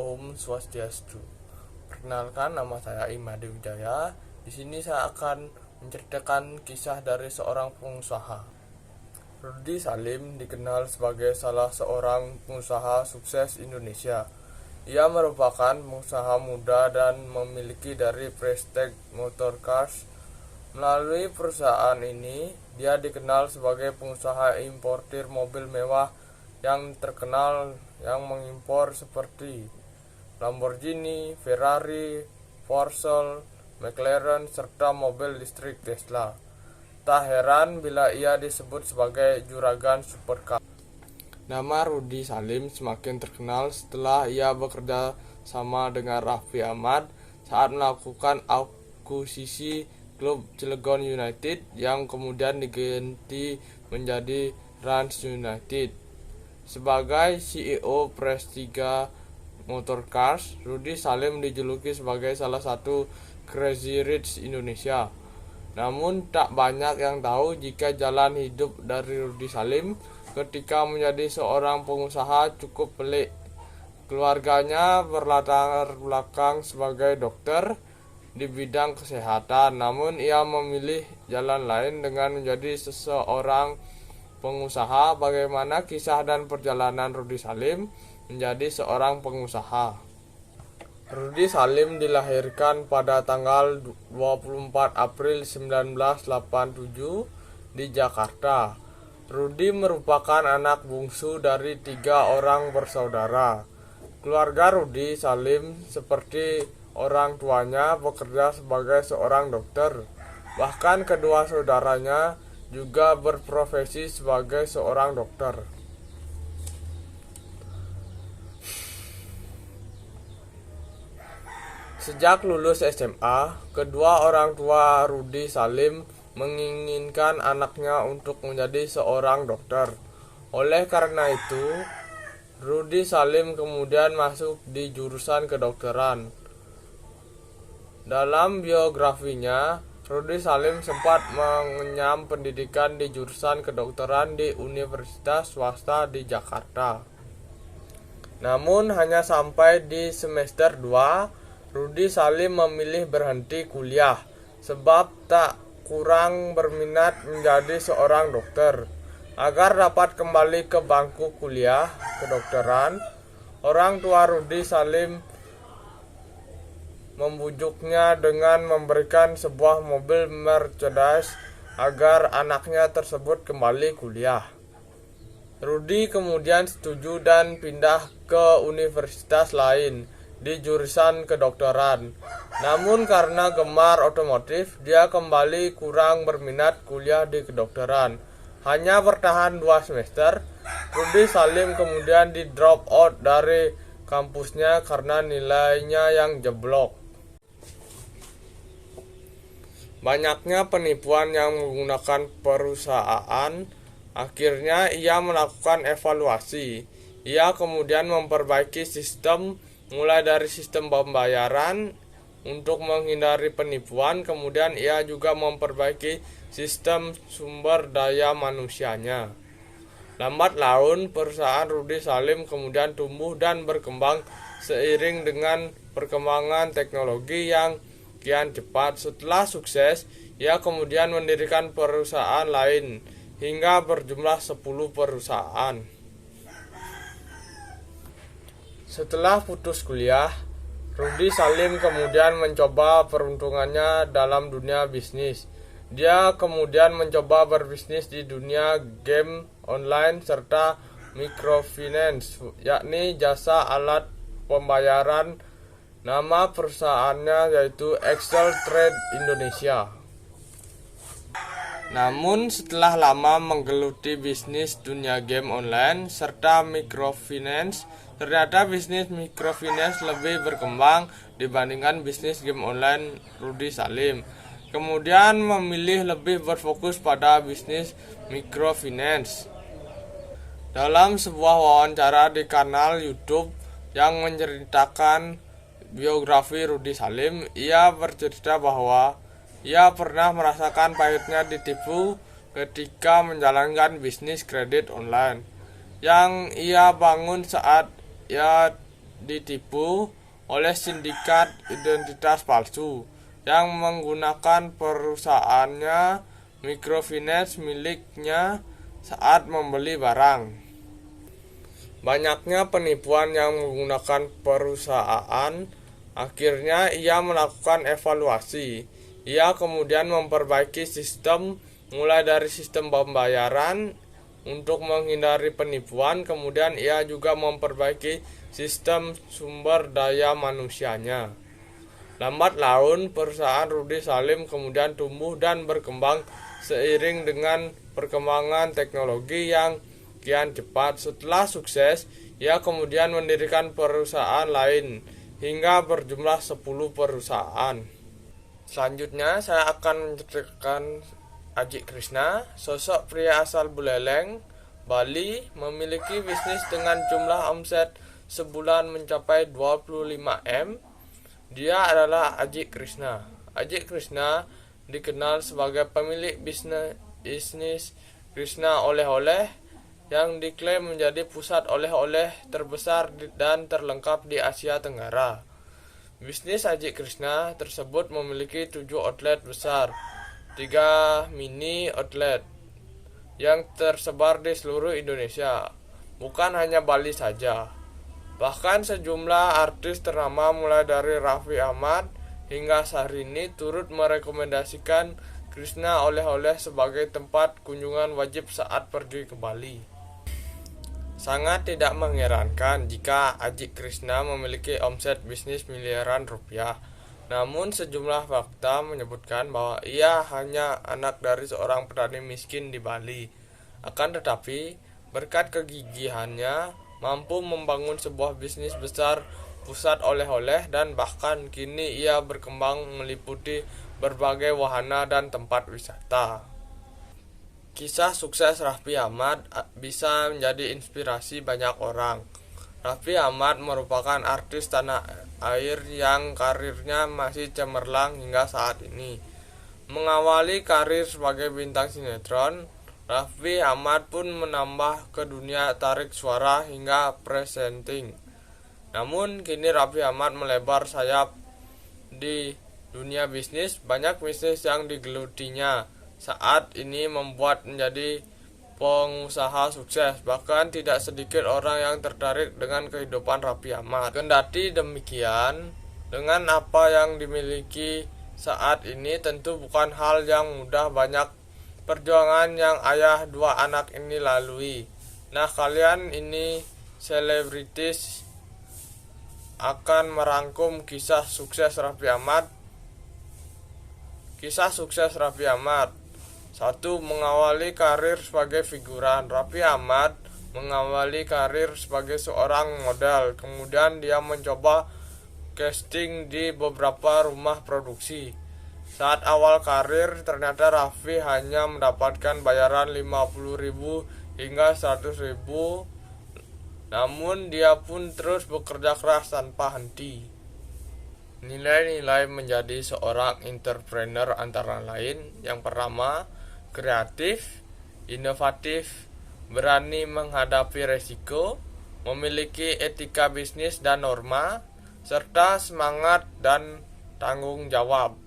Om Swastiastu. Perkenalkan, nama saya Imade Wijaya. Di sini saya akan menceritakan kisah dari seorang pengusaha. Rudy Salim dikenal sebagai salah seorang pengusaha sukses Indonesia. Ia merupakan pengusaha muda dan memiliki dari Prestige Motor Cars. Melalui perusahaan ini, dia dikenal sebagai pengusaha importir mobil mewah yang terkenal yang mengimpor seperti Lamborghini, Ferrari, Porsche, McLaren, serta mobil listrik Tesla. Tak heran bila ia disebut sebagai juragan supercar. Nama Rudy Salim semakin terkenal setelah ia bekerja sama dengan Raffi Ahmad saat melakukan akuisisi klub Cilegon United yang kemudian diganti menjadi Rans United. Sebagai CEO Prestige Motor Cars, Rudy Salim dijuluki sebagai salah satu Crazy Rich Indonesia. Namun tak banyak yang tahu jika jalan hidup dari Rudy Salim ketika menjadi seorang pengusaha cukup pelik. Keluarganya berlatar belakang sebagai dokter di bidang kesehatan, namun ia memilih jalan lain dengan menjadi seseorang pengusaha. Bagaimana kisah dan perjalanan Rudy Salim menjadi seorang pengusaha? Rudy Salim dilahirkan pada tanggal 24 April 1987 di Jakarta. Rudy merupakan anak bungsu dari 3 orang bersaudara. Keluarga Rudy Salim seperti orang tuanya bekerja sebagai seorang dokter. Bahkan kedua saudaranya juga berprofesi sebagai seorang dokter. Sejak lulus SMA, kedua orang tua Rudy Salim menginginkan anaknya untuk menjadi seorang dokter. Oleh karena itu, Rudy Salim kemudian masuk di jurusan kedokteran. Dalam biografinya, Rudy Salim sempat mengenyam pendidikan di jurusan kedokteran di universitas swasta di Jakarta. Namun hanya sampai di semester 2, Rudy Salim memilih berhenti kuliah sebab tak kurang berminat menjadi seorang dokter. Agar dapat kembali ke bangku kuliah kedokteran, orang tua Rudy Salim membujuknya dengan memberikan sebuah mobil Mercedes agar anaknya tersebut kembali kuliah. Rudy kemudian setuju dan pindah ke universitas lain di jurusan kedokteran. Namun karena gemar otomotif, dia kembali kurang berminat kuliah di kedokteran. Hanya bertahan 2 semester, Rudy Salim kemudian di drop out dari kampusnya karena nilainya yang jeblok. Banyaknya penipuan yang menggunakan perusahaan, akhirnya ia melakukan evaluasi. Ia kemudian memperbaiki sistem, mulai dari sistem pembayaran untuk menghindari penipuan. Kemudian ia juga memperbaiki sistem sumber daya manusianya. Lambat laun, perusahaan Rudy Salim kemudian tumbuh dan berkembang seiring dengan perkembangan teknologi yang kian cepat. Setelah sukses, ia kemudian mendirikan perusahaan lain hingga berjumlah 10 perusahaan. Setelah putus kuliah, Rudy Salim kemudian mencoba peruntungannya dalam dunia bisnis. Dia kemudian mencoba berbisnis di dunia game online serta microfinance, yakni jasa alat pembayaran. Nama perusahaannya yaitu Excel Trade Indonesia. Namun setelah lama menggeluti bisnis dunia game online serta microfinance, ternyata bisnis microfinance lebih berkembang dibandingkan bisnis game online Rudy Salim. Kemudian memilih lebih berfokus pada bisnis microfinance. Dalam sebuah wawancara di kanal YouTube yang menceritakan biografi Rudy Salim, ia bercerita bahwa ia pernah merasakan pahitnya ditipu ketika menjalankan bisnis kredit online yang ia bangun saat ia ditipu oleh sindikat identitas palsu yang menggunakan perusahaannya microfinance miliknya saat membeli barang. Banyaknya penipuan yang menggunakan perusahaan, akhirnya ia melakukan evaluasi. Ia kemudian memperbaiki sistem, mulai dari sistem pembayaran untuk menghindari penipuan. Kemudian ia juga memperbaiki sistem sumber daya manusianya. Lambat laun perusahaan Rudy Salim kemudian tumbuh dan berkembang seiring dengan perkembangan teknologi yang kian cepat. Setelah sukses, ia kemudian mendirikan perusahaan lain hingga berjumlah 10 perusahaan. Selanjutnya saya akan menceritakan Aji Krishna, sosok pria asal Buleleng, Bali, memiliki bisnis dengan jumlah omset sebulan mencapai 25 M. Dia adalah Aji Krishna. Aji Krishna dikenal sebagai pemilik bisnis Krishna Oleh-oleh yang diklaim menjadi pusat oleh-oleh terbesar dan terlengkap di Asia Tenggara. Bisnis Aji Krishna tersebut memiliki 7 outlet besar, 3 mini outlet yang tersebar di seluruh Indonesia, bukan hanya Bali saja. Bahkan sejumlah artis ternama mulai dari Raffi Ahmad hingga Syahrini turut merekomendasikan Krishna Oleh-oleh sebagai tempat kunjungan wajib saat pergi ke Bali. Sangat tidak mengherankan jika Aji Krishna memiliki omset bisnis miliaran rupiah. Namun sejumlah fakta menyebutkan bahwa ia hanya anak dari seorang petani miskin di Bali. Akan tetapi, berkat kegigihannya mampu membangun sebuah bisnis besar pusat oleh-oleh dan bahkan kini ia berkembang meliputi berbagai wahana dan tempat wisata. Kisah sukses Raffi Ahmad bisa menjadi inspirasi banyak orang. Raffi Ahmad merupakan artis tanah air yang karirnya masih cemerlang hingga saat ini. Mengawali karir sebagai bintang sinetron, Raffi Ahmad pun menambah ke dunia tarik suara hingga presenting. Namun kini Raffi Ahmad melebar sayap di dunia bisnis. Banyak bisnis yang digelutinya saat ini membuat menjadi pengusaha sukses. Bahkan tidak sedikit orang yang tertarik dengan kehidupan Raffi Ahmad. Kendati demikian, dengan apa yang dimiliki saat ini tentu bukan hal yang mudah. Banyak perjuangan yang ayah dua anak ini lalui. Nah, kalian ini selebritis akan merangkum kisah sukses Raffi Ahmad. Kisah sukses Raffi Ahmad. 1. Mengawali karir sebagai figuran. Raffi Ahmad mengawali karir sebagai seorang model. Kemudian dia mencoba casting di beberapa rumah produksi. Saat awal karir ternyata Raffi hanya mendapatkan bayaran 50.000 hingga 100.000. Namun dia pun terus bekerja keras tanpa henti. Nilai-nilai menjadi seorang entrepreneur antara lain: yang pertama, kreatif, inovatif, berani menghadapi resiko, memiliki etika bisnis dan norma, serta semangat dan tanggung jawab.